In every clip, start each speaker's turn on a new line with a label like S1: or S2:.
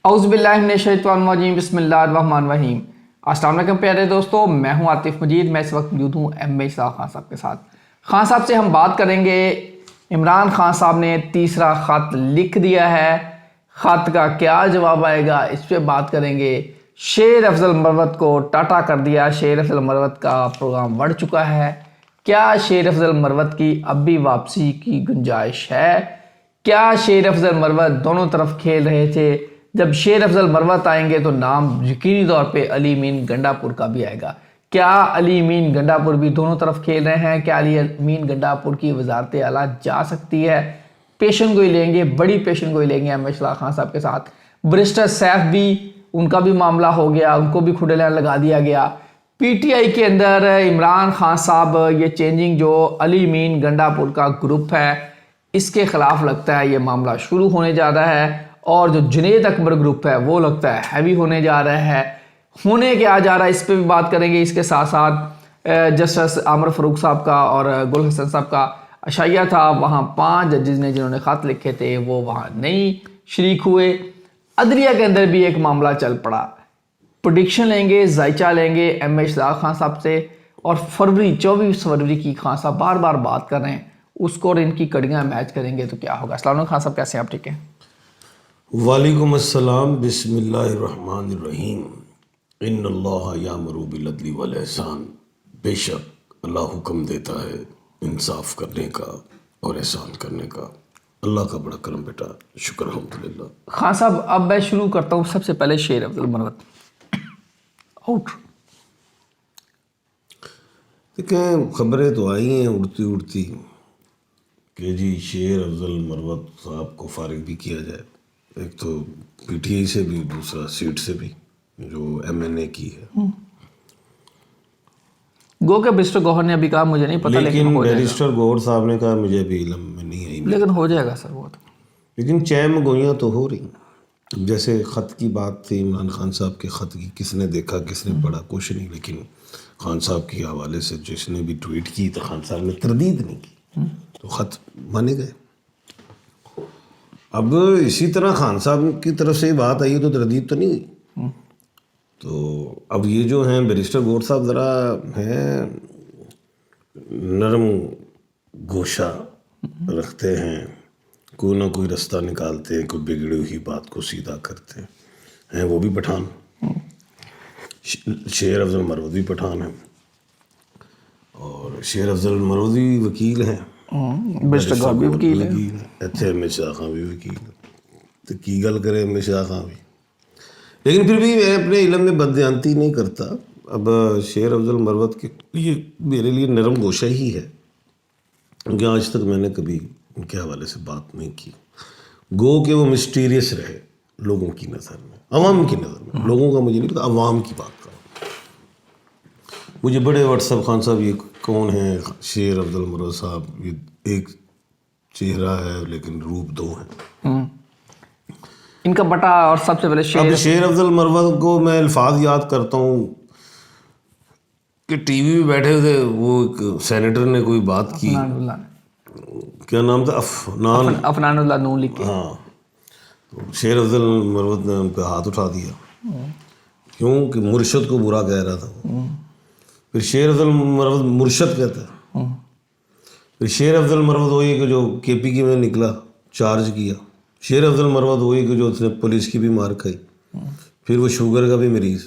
S1: اعوذ باللہ من الشیطان الرجیم، بسم اللہ الرحمن الرحیم۔ السلام علیکم پیارے دوستو، میں ہوں عاطف مجید۔ میں اس وقت موجود ہوں ایم اے اسحاق خان صاحب کے ساتھ۔ خان صاحب سے ہم بات کریں گے، عمران خان صاحب نے تیسرا خط لکھ دیا ہے، خط کا کیا جواب آئے گا اس پہ بات کریں گے۔ شیر افضل مروت کو ٹاٹا کر دیا، شیر افضل مروت کا پروگرام بڑھ چکا ہے۔ کیا شیر افضل مروت کی اب بھی واپسی کی گنجائش ہے؟ کیا شیر افضل مروت دونوں طرف کھیل رہے تھے؟ جب شیر افضل مروت آئیں گے تو نام یقینی طور پہ علی امین گنڈا پور کا بھی آئے گا۔ کیا علی امین گنڈا پور بھی دونوں طرف کھیل رہے ہیں؟ کیا علی امین گنڈا پور کی وزارت اعلیٰ جا سکتی ہے؟ پیشن گوئی لیں گے، بڑی پیشن گوئی لیں گے ایم اے اسحاق خان صاحب کے ساتھ۔ برسٹر سیف بھی، ان کا بھی معاملہ ہو گیا، ان کو بھی کھڑے لگا دیا گیا۔ پی ٹی آئی کے اندر عمران خان صاحب، یہ چینجنگ جو علی امین گنڈا پور کا گروپ ہے اس کے خلاف لگتا ہے یہ معاملہ شروع ہونے جا رہا ہے، اور جو جنید اکبر گروپ ہے وہ لگتا ہے ہیوی ہونے جا رہا ہے۔ ہونے کیا جا رہا ہے اس پہ بھی بات کریں گے۔ اس کے ساتھ ساتھ جسٹس عامر فاروق صاحب کا اور گل حسن صاحب کا عشائیہ تھا، وہاں 5 ججز نے جنہوں نے خط لکھے تھے وہ وہاں نہیں شریک ہوئے۔ عدلیہ کے اندر بھی ایک معاملہ چل پڑا۔ پروڈکشن لیں گے، ذائچہ لیں گے ایم اے اسحاق خان صاحب سے، اور 24 فروری کی خان صاحب بار بار بات کر رہے ہیں، اس کو اور ان کی کڑیاں میچ کریں گے تو کیا ہوگا۔ السلام علیکم خان صاحب، کیسے ہیں آپ؟ ٹھیک ہیں؟
S2: وعلیکم السلام۔ بسم اللہ الرحمن الرحیم۔ ان اللہ یامر بالعدل والاحسان، بے شک اللہ حکم دیتا ہے انصاف کرنے کا اور احسان کرنے کا۔ اللہ کا بڑا کرم بیٹا، شکر الحمدللہ۔
S1: خان صاحب اب میں شروع کرتا ہوں سب سے پہلے شیر افضل مروت آؤٹ۔
S2: دیکھیں، خبریں تو آئی ہیں اڑتی اڑتی کہ جی شیر افضل مروت صاحب کو فارغ بھی کیا جائے، ایک تو پی ٹی آئی سے بھی، دوسرا سیٹ سے بھی جو ایم این اے کی ہے۔
S1: گو کہ بیرسٹر گوہر نے ابھی کہا مجھے نہیں پتہ، لیکن ہو جائے گا۔
S2: بیرسٹر گوہر صاحب نے کہا مجھے بھی علم میں نہیں آئی،
S1: لیکن ہو جائے گا سر وہ تو۔
S2: لیکن چیم گوئیاں تو ہو رہی۔ جیسے خط کی بات تھی، عمران خان صاحب کے خط کی کس نے دیکھا کس نے پڑھا کچھ نہیں، لیکن خان صاحب کے حوالے سے جس نے بھی ٹویٹ کی تو خان صاحب نے تردید نہیں کی، تو خط مانے گئے۔ اب اسی طرح خان صاحب کی طرف سے بات آئی تو تردید تو نہیں ہوئی۔ تو اب یہ جو ہیں بیرسٹر گوہر صاحب ذرا ہیں نرم گوشہ رکھتے ہیں، کوئی نہ کوئی رستہ نکالتے ہیں، کوئی بگڑی ہوئی بات کو سیدھا کرتے ہیں۔ وہ بھی پٹھان، شیر افضل مروت بھی پٹھان ہیں، اور شیر افضل مروت بھی وکیل ہیں،
S1: بیرسٹر گوہر بھی وکیل ہے،
S2: اتنے ایم اے اسحاق خان بھی وکیل ہے، تو کی گل کرے ایم اے اسحاق خان بھی۔ لیکن پھر بھی میں اپنے علم میں بددیانتی نہیں کرتا۔ اب شیر افضل مروت کے لیے میرے لیے نرم گوشہ ہی ہے، کیونکہ آج تک میں نے کبھی ان کے حوالے سے بات نہیں کی۔ گو کہ وہ مسٹیریس رہے لوگوں کی نظر میں، عوام کی نظر میں، لوگوں کا مجھے نہیں پتا، عوام کی بات کروں۔ مجھے بڑے واٹس ایپ خان صاحب یہ کون ہیں شیر افضل مروت صاحب، یہ ایک چہرہ ہے لیکن روپ دو ہیں۔
S1: ان کا بٹا اور سب سے پہلے
S2: اب شیر افضل مروت کو میں الفاظ یاد کرتا ہوں کہ ٹی وی پہ بیٹھے ہوئے وہ ایک سینیٹر نے کوئی بات کی، کیا نام تھا،
S1: افنان اللہ نون لکھ کے،
S2: ہاں، تو شیر افضل مروت نے ان پہ ہاتھ اٹھا دیا، کیوں کہ مرشد کو برا کہہ رہا تھا۔ پھر شیر افضل مروت مرشد کہتا ہے، پھر شیر افضل مروت وہی کہ جو کے پی کے میں نکلا، چارج کیا۔ شیر افضل مروت وہی کہ جو اس نے پولیس کی بھی مار کھائی، پھر وہ شوگر کا بھی مریض،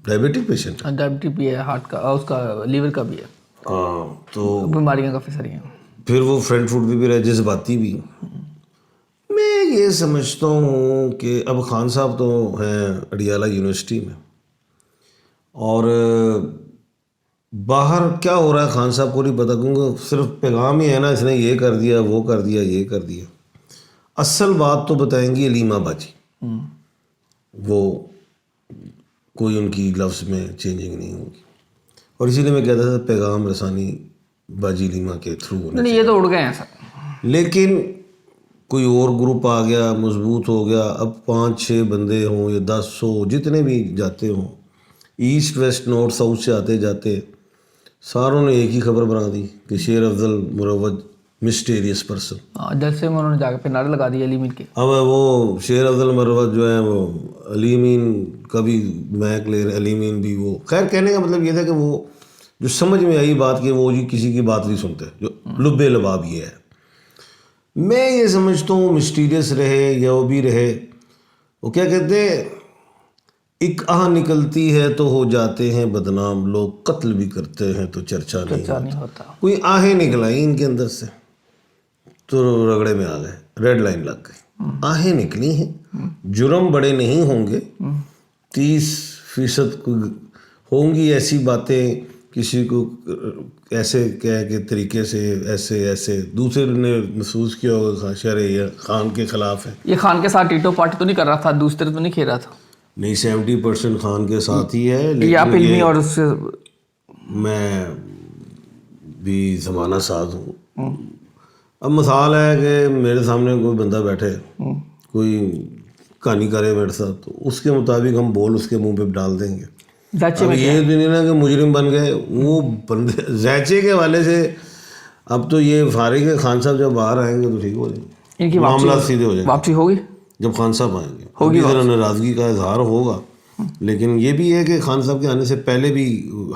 S2: ڈائبٹک پیشنٹ،
S1: ڈائبٹک بھی ہے، ہارٹ کا، اس کا لیور کا بھی ہے،
S2: ہاں، تو
S1: بیماریاں کافی ساری ہیں۔
S2: پھر وہ فرینٹ فوڈ بھی رہے، جذباتی بھی۔ میں یہ سمجھتا ہوں کہ اب خان صاحب تو ہیں اڈیالہ یونیورسٹی میں، اور باہر کیا ہو رہا ہے خان صاحب کو نہیں پتہ، کیونکہ صرف پیغام ہی ہے نا، اس نے یہ کر دیا وہ کر دیا یہ کر دیا۔ اصل بات تو بتائیں گی علیمہ باجی، وہ کوئی ان کی لفظ میں چینجنگ نہیں ہوگی، اور اسی لیے میں کہتا تھا پیغام رسانی باجی علیمہ کے تھرو ہونا
S1: نہیں، یہ تو اڑ گئے ہیں سر۔
S2: لیکن کوئی اور گروپ آ گیا، مضبوط ہو گیا، اب 5-6 بندے ہوں یا 10 100 جتنے بھی جاتے ہوں، ایسٹ ویسٹ نارتھ ساؤتھ سے آتے جاتے، ساروں نے ایک ہی خبر بنا دی کہ شیر افضل مروت مسٹیریس پرسن.
S1: جلسے میں انہوں نے جا کے نعرے لگا دیے علی امین کے.
S2: اب وہ شیر افضل مروت جو ہے وہ علی امین کا بھی میک لے رہے, علی امین بھی وہ, خیر کہنے کا مطلب یہ تھا کہ وہ جو سمجھ میں آئی بات کہ وہ جی کسی کی بات نہیں سنتے, جو لب لباب یہ ہے. میں یہ سمجھتا ہوں مسٹیریس رہے یا وہ بھی رہے, وہ کیا کہتے ہیں, ایک آہ نکلتی ہے تو ہو جاتے ہیں بدنام, لوگ قتل بھی کرتے ہیں تو چرچا نہیں
S1: ہوتا.
S2: کوئی آہیں نکلائی ان کے اندر سے تو رگڑے میں آ گئے, ریڈ لائن لگ گئی. آہیں نکلی ہیں, جرم بڑے نہیں ہوں گے, 30% ہوں گی ایسی باتیں کسی کو ایسے کہہ کے طریقے سے ایسے دوسرے نے محسوس کیا ہوگا شرع خان کے خلاف ہے.
S1: یہ خان کے ساتھ ٹیٹو پارٹی تو نہیں کر رہا تھا, دوسرے تو نہیں کھیل رہا تھا.
S2: نہیں 70% خان کے ساتھ ہی ہے,
S1: یہ آپ علمی اور
S2: میں بھی زمانہ ساز ہوں. اب مثال ہے کہ میرے سامنے کوئی بندہ بیٹھے, کوئی کہانی کرے میرے ساتھ, تو اس کے مطابق ہم بول اس کے منہ پہ ڈال دیں گے. اب یہ بھی نہیں نا کہ مجرم بن گئے وہ بندے زیچے کے حوالے سے. اب تو یہ فارغ ہے, خان صاحب جب باہر آئیں گے تو ٹھیک ہو جائیں گے,
S1: ان کی
S2: معاملات سیدھے ہو جائیں گے.
S1: واپسی ہوگی
S2: جب خان صاحب آئیں گے ہوگی, ذرا ناراضگی کا اظہار ہوگا, لیکن یہ بھی ہے کہ خان صاحب کے آنے سے پہلے بھی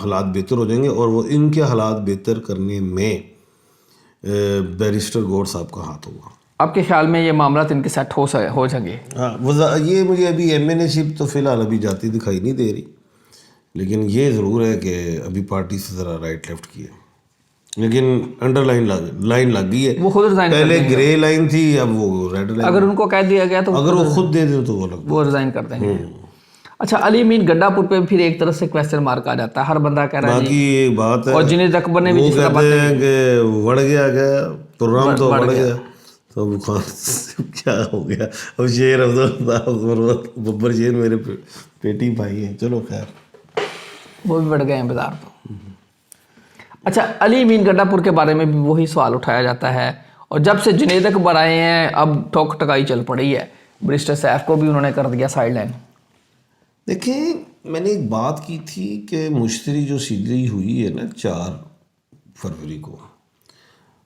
S2: حالات بہتر ہو جائیں گے, اور وہ ان کے حالات بہتر کرنے میں بیرسٹر گور صاحب کا ہاتھ ہوگا.
S1: آپ کے خیال میں یہ معاملات ان کے سیٹ ہو جائیں گے؟
S2: ہاں, یہ مجھے ابھی ایم این اے شپ تو فی الحال ابھی جاتی دکھائی نہیں دے رہی, لیکن یہ ضرور ہے کہ ابھی پارٹی سے ذرا رائٹ لیفٹ کی ہے, لیکن انڈر لائن لگ گئی ہے.
S1: وہ خود ریزائن
S2: پہلے گرے لائن تھی, اب وہ ریڈ لائن.
S1: اگر ان کو کہہ دیا گیا تو
S2: اگر وہ خود دے دیں تو
S1: وہ ریزائن کر دیں گے. اچھا, علی امین گڈھا پور پہ پھر ایک طرف سے کویسچن مارک آ جاتا ہے, ہر بندہ کہہ رہا ہے
S2: باقی ایک بات ہے,
S1: اور جنید اکبر نے بھی
S2: وہ
S1: جس طرح
S2: کہتے ہیں کہ بڑھ گیا پروگرام تو بڑھ گیا, تو اب خان کیا ہو گیا. اب شیر افضل ببر شیر میرے پیٹی بھائی ہیں, چلو خیر
S1: وہ بھی بڑھ گئے ہیں بازار تو. اچھا, علی امین گڈھا پور کے بارے میں بھی وہی سوال اٹھایا جاتا ہے, اور جب سے جنید اکبر آئے ہیں اب ٹھوک ٹکائی چل پڑی ہے. بیرسٹر سیف کو بھی انہوں نے کر دیا سائڈ لائن.
S2: دیکھیں, میں نے ایک بات کی تھی کہ مشتری جو سیدھی ہوئی ہے نا 4 فروری کو,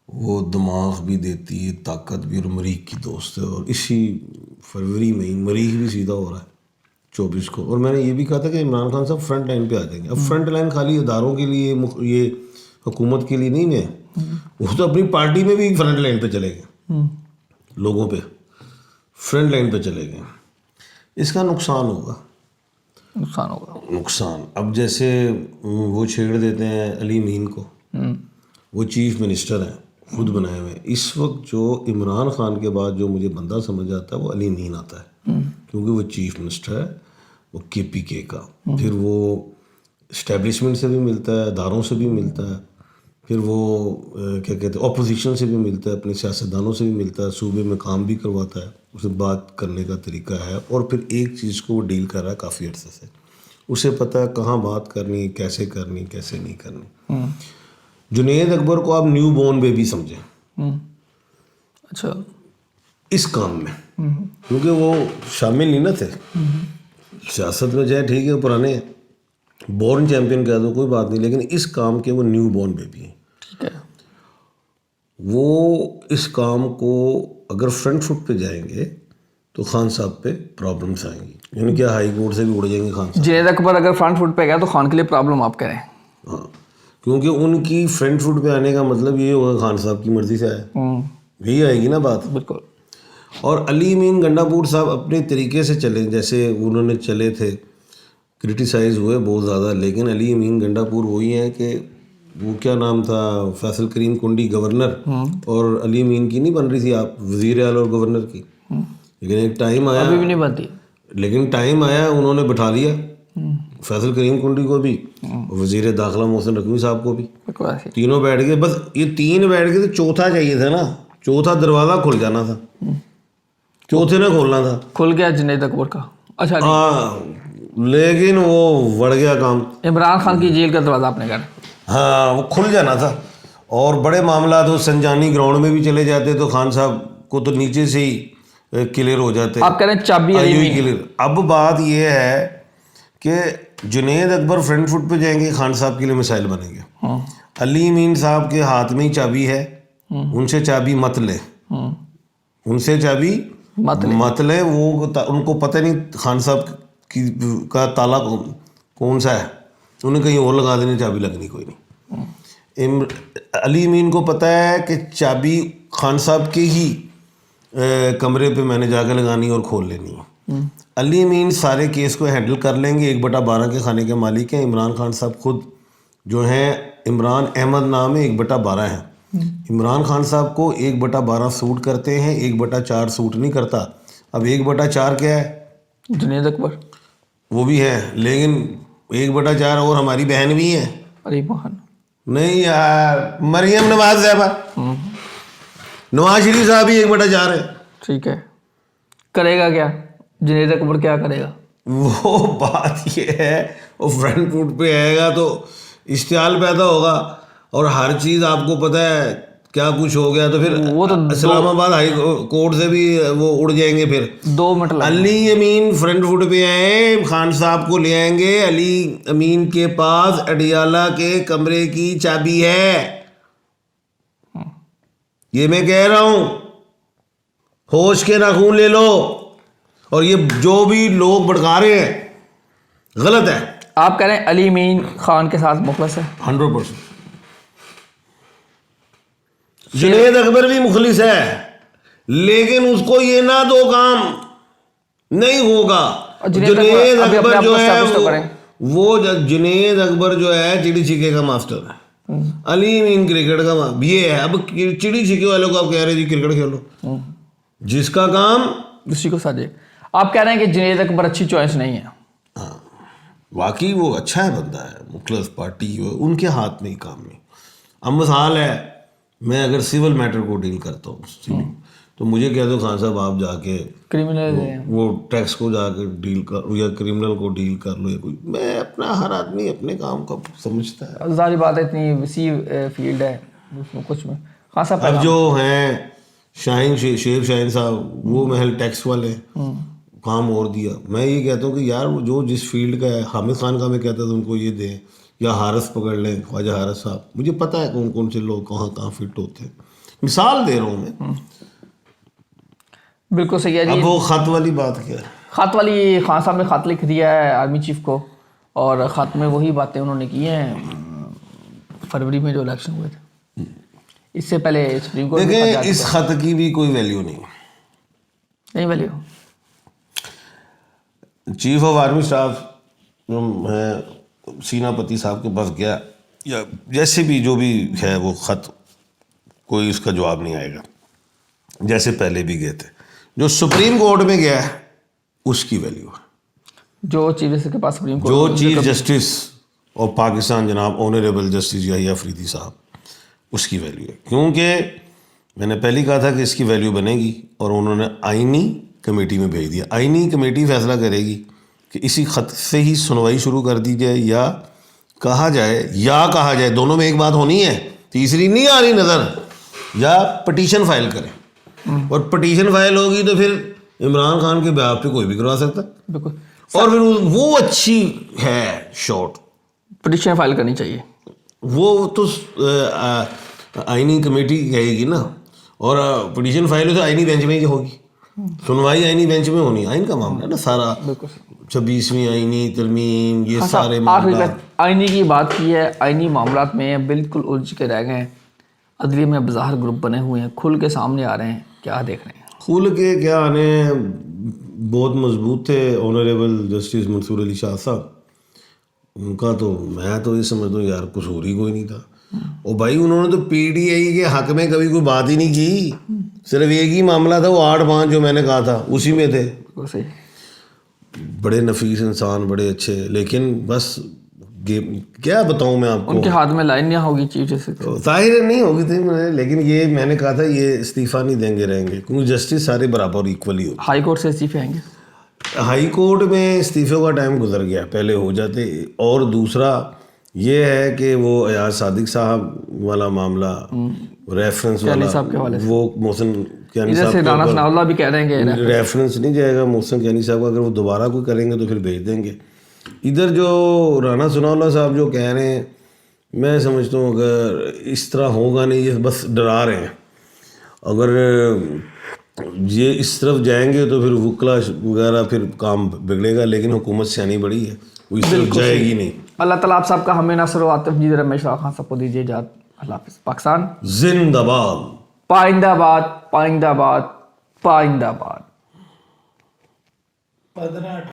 S2: وہ دماغ بھی دیتی ہے, طاقت بھی, اور مریخ کی دوست ہے, اور اسی فروری میں مریخ بھی سیدھا ہو رہا ہے 24 کو. اور میں نے یہ بھی کہا تھا کہ عمران خان صاحب فرنٹ لائن پہ آ جائیں گے. اب فرنٹ لائن خالی اداروں کے لیے, یہ حکومت کے لیے نہیں ہے, وہ تو اپنی پارٹی میں بھی فرنٹ لائن پہ چلے گئے, لوگوں پہ فرنٹ لائن پہ چلے گئے. اس کا نقصان ہوگا. اب جیسے وہ چھیڑ دیتے ہیں علی امین کو, وہ چیف منسٹر ہیں, خود بنائے ہوئے. اس وقت جو عمران خان کے بعد جو مجھے بندہ سمجھ آتا ہے وہ علی امین آتا ہے, کیونکہ وہ چیف منسٹر ہے, وہ KPK کا. پھر وہ اسٹیبلشمنٹ سے بھی ملتا ہے, اداروں سے بھی ملتا ہے, پھر وہ کیا کہتے ہیں اپوزیشن سے بھی ملتا ہے, اپنے سیاستدانوں سے بھی ملتا ہے, صوبے میں کام بھی کرواتا ہے, اسے بات کرنے کا طریقہ ہے. اور پھر ایک چیز کو وہ ڈیل کر رہا ہے کافی عرصے سے, اسے پتہ ہے کہاں بات کرنی, کیسے نہیں کرنی. جنید اکبر کو آپ نیو بورن بیبی سمجھیں.
S1: اچھا,
S2: اس کام میں, کیونکہ وہ شامل نہیں نہ تھے سیاست میں, چاہے ٹھیک ہے پرانے ہیں, بورن چیمپئن کہہ دو کوئی بات نہیں, لیکن اس کام کے وہ نیو بورن بیبی ہیں. وہ اس کام کو اگر فرنٹ فٹ پہ جائیں گے تو خان صاحب پہ پرابلمس آئیں گی, یعنی کہ ہائی کورٹ سے بھی اڑ جائیں گے خان صاحب.
S1: جنید اکبر اگر فرنٹ فٹ پہ گیا تو خان کے لیے پرابلم آپ کہہ رہے ہیں.
S2: ہاں, کیونکہ ان کی فرنٹ فٹ پہ آنے کا مطلب یہ ہوگا خان صاحب کی مرضی سے آئے, یہی آئے گی نا بات.
S1: بالکل.
S2: اور علی امین گنڈا پور صاحب اپنے طریقے سے چلے, جیسے انہوں نے چلے تھے, کرٹیسائز ہوئے بہت زیادہ, لیکن علی امین گنڈا پور وہی ہیں کہ وہ کیا نام تھا, فیصل کریم کنڈی گورنر, اور علی امین کی نہیں بن رہی تھی آپ وزیر اعلیٰ اور گورنر کی, لیکن ایک ٹائم آیا,
S1: ابھی بھی نہیں بنتی,
S2: لیکن ٹائم آیا انہوں نے بٹھا لیا فیصل کریم کنڈی کو بھی, وزیر داخلہ محسن رقمی صاحب کو بھی, تینوں بیٹھ گئے. بس یہ 3 بیٹھ گئے تو چوتھا چاہیے تھا نا, چوتھا دروازہ کھل جانا تھا, چوتھے نے کھولنا تھا.
S1: کھل گیا جنید اکبر کا. اچھا,
S2: ہاں, لیکن وہ بڑھ گیا کام.
S1: عمران خان کی جیل کا دروازہ آپ نے کہا,
S2: ہاں وہ کھل جانا تھا. اور بڑے معاملات وہ سنجانی گراؤنڈ میں بھی چلے جاتے تو خان صاحب کو تو نیچے سے ہی کلیئر ہو جاتے.
S1: آپ کہہ رہے ہیں چابی
S2: کلیئر. اب بات یہ ہے کہ جنید اکبر فرنٹ فٹ پہ جائیں گے, خان صاحب کے لیے مسائل بنیں گے. علی امین صاحب کے ہاتھ میں ہی چابی ہے, ان سے چابی مت لیں، ان سے چابی مت لیں، وہ ان کو پتہ نہیں خان صاحب کا تالا کون سا ہے، انہیں کہیں اور لگا دینی، چابی لگنی کوئی نہیں۔ علی امین کو پتہ ہے کہ چابی خان صاحب کے ہی کمرے پہ میں نے جا کے لگانی اور کھول لینی ہے۔ علی امین سارے کیس کو ہینڈل کر لیں گے، 1/12 کے خانے کے مالک ہیں۔ عمران خان صاحب خود جو ہیں، عمران احمد نام ہے، 1/12 ہیں۔ عمران خان صاحب کو 1/12 سوٹ کرتے ہیں، 1/4 سوٹ نہیں کرتا۔ اب 1/4 کیا ہے؟
S1: جنید اکبر
S2: وہ بھی ہے، لیکن 1/4 اور ہماری بہن بھی ہے،
S1: علی بہن
S2: نہیں یار، مریم نواز صاحبہ، نواز شریف صاحب بھی 1/4 ہے۔
S1: ٹھیک ہے، کرے گا کیا جنید اکبر، کیا کرے گا؟
S2: وہ بات یہ ہے، وہ فرنٹ فوٹ پہ آئے گا تو اشتعال پیدا ہوگا، اور ہر چیز آپ کو پتہ ہے کیا کچھ ہو گیا تو پھر
S1: وہ تو
S2: اسلام آباد ہائی کورٹ سے بھی وہ اڑ جائیں گے۔ پھر
S1: 2 منٹ
S2: علی امین فرنٹ فوٹ پہ آئے، خان صاحب کو لے آئیں گے، علی امین کے پاس اڈیالہ کے کمرے کی چابی ہے، یہ میں کہہ رہا ہوں، ہوش کے ناخون لے لو۔ اور یہ جو بھی لوگ بھڑکا رہے ہیں غلط ہے۔
S1: آپ کہہ رہے ہیں علی امین خان کے ساتھ مخلص ہے؟
S2: 100%۔ جنید اکبر بھی مخلص ہے، لیکن اس کو یہ نہ دو کام نہیں ہوگا۔ جنید اکبر جو ہے وہ جنید اکبر جو ہے چڑی چھکے کا ماسٹر ہے، علی امین کرکٹ کا یہ ہے۔ اب چڑی چھکے والوں کو آپ کہہ رہے جی کرکٹ کھیلو، جس کا کام
S1: اسی کو ساجے۔ آپ کہہ رہے ہیں کہ جنید اکبر اچھی چوائس نہیں ہے؟
S2: ہاں، واقعی وہ اچھا ہے، بندہ ہے، مخلص پارٹی ان کے ہاتھ میں ہی کام نہیں۔ اب مثال ہے، میں اگر سول میٹر کو ڈیل کرتا ہوں تو مجھے کہہ دو خان صاحب آپ جا کے
S1: کرمنل
S2: وہ ٹیکس کو جا کے ڈیل کر، یا کرمنل کو ڈیل کر لو، یا کوئی، میں اپنا، ہر آدمی اپنے کام کو سمجھتا ہے۔
S1: ظاہری بات ہے، اتنی وسیع فیلڈ ہے اس میں کچھ میں خان صاحب۔
S2: اب جو ہیں شیر شاہین صاحب، وہ محل ٹیکس والے کام اور دیا۔ میں یہ کہتا ہوں کہ یار وہ جو جس فیلڈ کا ہے، حامد خان کا میں کہتا تھا ان کو یہ دیں، یا حارث پکڑ لیں، خواجہ حارث صاحب، مجھے پتہ ہے کون کون سے لوگ کہاں کہاں فٹ ہوتے ہیں، مثال دے رہا ہوں میں۔
S1: بالکل صحیح ہے جی۔
S2: اب وہ خط والی بات کیا ہے؟
S1: خط والی، خان صاحب نے خط لکھ دیا ہے آرمی چیف کو، اور خط میں وہی باتیں انہوں نے کی ہیں فروری میں جو الیکشن ہوئے تھے، اس سے پہلے سپریم کورٹ۔
S2: دیکھیں، اس خط کی بھی کوئی ویلیو نہیں
S1: value.
S2: Chief of army staff جو ہے سینا پتی صاحب کے پاس گیا، یا جیسے بھی جو بھی ہے وہ خط، کوئی اس کا جواب نہیں آئے گا، جیسے پہلے بھی گئے تھے۔ جو سپریم کورٹ میں گیا ہے اس کی ویلیو ہے،
S1: جو چیف جسٹس کے پاس سپریم کورٹ،
S2: جو چیف جسٹس آف پاکستان جناب آنریبل جسٹس یحییٰ افریدی صاحب، اس کی ویلیو ہے۔ کیونکہ میں نے پہلے کہا تھا کہ اس کی ویلیو بنے گی، اور انہوں نے آئینی کمیٹی میں بھیج دیا۔ آئینی کمیٹی فیصلہ کرے گی کہ اسی خط سے ہی سنوائی شروع کر دی جائے، یا کہا جائے، دونوں میں ایک بات ہونی ہے، تیسری نہیں آ رہی نظر، یا پٹیشن فائل کریں، اور پٹیشن فائل ہوگی تو پھر عمران خان کے بیاف پہ کوئی بھی کروا سکتا،
S1: بالکل،
S2: اور پھر وہ اچھی ہے شارٹ،
S1: پٹیشن فائل کرنی چاہیے۔
S2: وہ تو آئینی کمیٹی کہے گی نا، اور پٹیشن فائل تو آئینی بینچ میں ہی ہوگی، سنوائی آئینی بینچ میں ہونی، آئین کا معاملہ ہے نا سارا، 26ویں آئینی ترمیم، یہ سارے معاملات۔
S1: آئینی کی بات کی ہے، آئینی معاملات میں بالکل الجھ کے رہ گئے ہیں، عدلیہ میں بظاہر گروپ بنے ہوئے ہیں، کھل کے سامنے آ رہے ہیں، کیا دیکھ رہے ہیں؟
S2: کھل کے کیا آنے ہیں، بہت مضبوط تھے آنریبل جسٹس منصور علی شاہ صاحب، ان کا تو میں تو یہ سمجھتا ہوں یار قصور ہی کوئی نہیں تھا۔ اور بھائی انہوں نے تو پی ٹی آئی کے حق میں کبھی کوئی بات ہی نہیں کی، صرف ایک ہی معاملہ تھا، وہ 8-5 جو میں نے کہا تھا اسی میں تھے۔ بڑے نفیس انسان، بڑے اچھے، لیکن بس کیا بتاؤں میں آپ کو،
S1: ان کے ہاتھ میں لائن نہیں ہوگی چیف جسٹس،
S2: ظاہر نہیں ہوگی تھی، لیکن یہ میں نے کہا تھا یہ استعفیٰ نہیں دیں گے، رہیں گے، کیونکہ جسٹس سارے برابر ایکولی ہوتے۔
S1: ہائی کورٹ سے استعفے آئیں گے،
S2: ہائی کورٹ میں استعفے کا ٹائم گزر گیا، پہلے ہو جاتے۔ اور دوسرا یہ ہے کہ وہ ایاز صادق صاحب والا معاملہ، ریفرنس والا، وہ محسن کیانی صاحب
S1: بھی کہہ رہے ہیں کہ
S2: ریفرنس نہیں جائے گا محسن کیانی صاحب کا، اگر وہ دوبارہ کوئی کریں گے تو پھر بھیج دیں گے۔ ادھر جو رانا ثناء اللہ صاحب جو کہہ رہے ہیں میں سمجھتا ہوں اگر اس طرح ہوگا نہیں، یہ بس ڈرا رہے ہیں. اگر یہ اس طرف جائیں گے تو پھر وکلا وغیرہ پھر کام بگڑے گا، لیکن حکومت سیانی بڑی ہے، وہ اس طرف جائے گی نہیں.
S1: اللہ تعالیٰ آپ سب کا ہمیں نصر و عاطف مجید رمیش راغ خان سب کو دیجیے اجازت. اللہ حافظ. پاکستان
S2: زندہ باد.
S1: پائندہ باد، پائندہ باد، پائندہ باد.